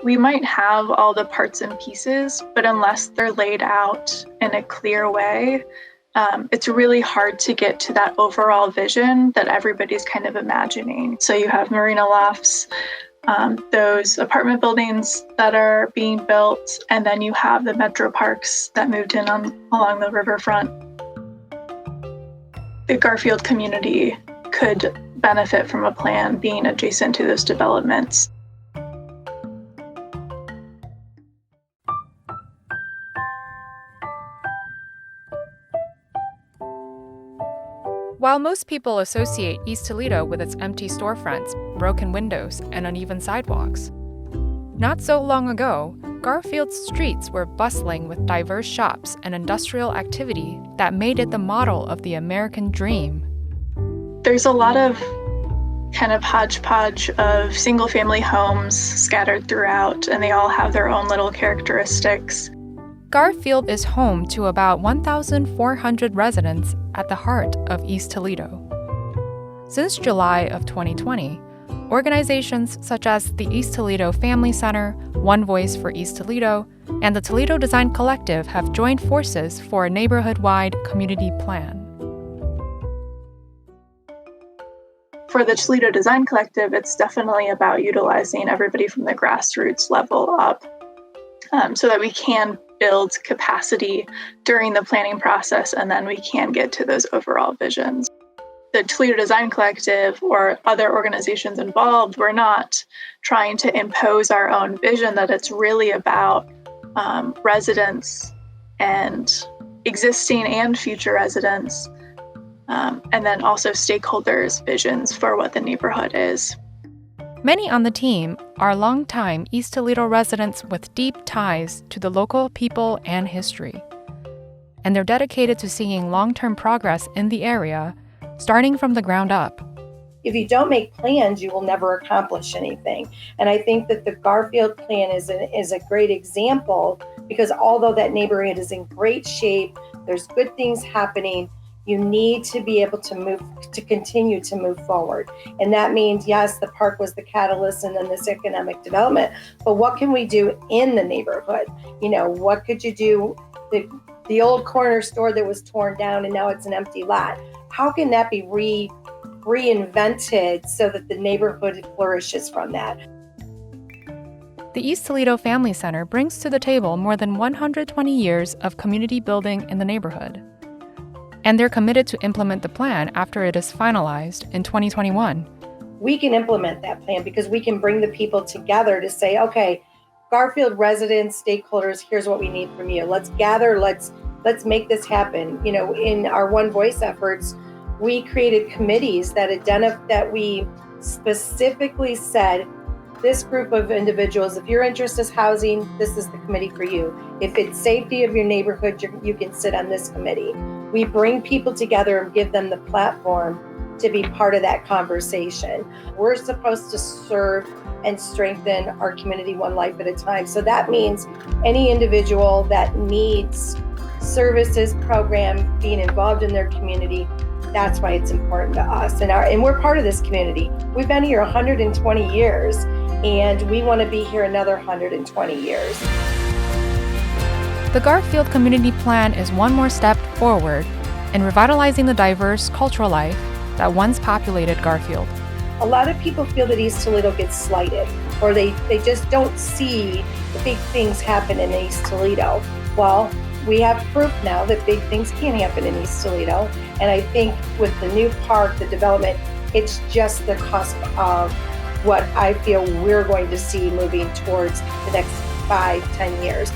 We might have all the parts and pieces, but unless they're laid out in a clear way, it's really hard to get to that overall vision that everybody's kind of imagining. So you have marina lofts, those apartment buildings that are being built, and then you have the Metroparks that moved in along the riverfront. The Garfield community could benefit from a plan being adjacent to those developments. While most people associate East Toledo with its empty storefronts, broken windows, and uneven sidewalks, not so long ago, Garfield's streets were bustling with diverse shops and industrial activity that made it the model of the American dream. There's a lot of kind of hodgepodge of single-family homes scattered throughout, and they all have their own little characteristics. Garfield is home to about 1,400 residents at the heart of East Toledo. Since July of 2020, organizations such as the East Toledo Family Center, One Voice for East Toledo, and the Toledo Design Collective have joined forces for a neighborhood-wide community plan. For the Toledo Design Collective, it's definitely about utilizing everybody from the grassroots level up, so that we can build capacity during the planning process, and then we can get to those overall visions. The Toledo Design Collective or other organizations involved, we're not trying to impose our own vision, that it's really about residents and existing and future residents, and then also stakeholders' visions for what the neighborhood is. Many on the team are longtime East Toledo residents with deep ties to the local people and history. And they're dedicated to seeing long-term progress in the area, starting from the ground up. If you don't make plans, you will never accomplish anything. And I think that the Garfield plan is a great example, because although that neighborhood is in great shape, there's good things happening, you need to be able to continue to move forward. And that means, yes, the park was the catalyst and then this economic development, but what can we do in the neighborhood? You know, what could you do? The old corner store that was torn down and now it's an empty lot. How can that be reinvented so that the neighborhood flourishes from that? The East Toledo Family Center brings to the table more than 120 years of community building in the neighborhood. And they're committed to implement the plan after it is finalized in 2021. We can implement that plan because we can bring the people together to say, okay, Garfield residents, stakeholders, here's what we need from you. Let's gather, let's make this happen. You know, in our One Voice efforts, we created committees that we specifically said, this group of individuals, if your interest is housing, this is the committee for you. If it's safety of your neighborhood, you can sit on this committee. We bring people together and give them the platform to be part of that conversation. We're supposed to serve and strengthen our community one life at a time. So that means any individual that needs services, program, being involved in their community, that's why it's important to us. And we're part of this community. We've been here 120 years, and we want to be here another 120 years. The Garfield Community Plan is one more step forward in revitalizing the diverse cultural life that once populated Garfield. A lot of people feel that East Toledo gets slighted, or they just don't see the big things happen in East Toledo. Well, we have proof now that big things can happen in East Toledo. And I think with the new park, the development, it's just the cusp of what I feel we're going to see moving towards the next 5-10 years.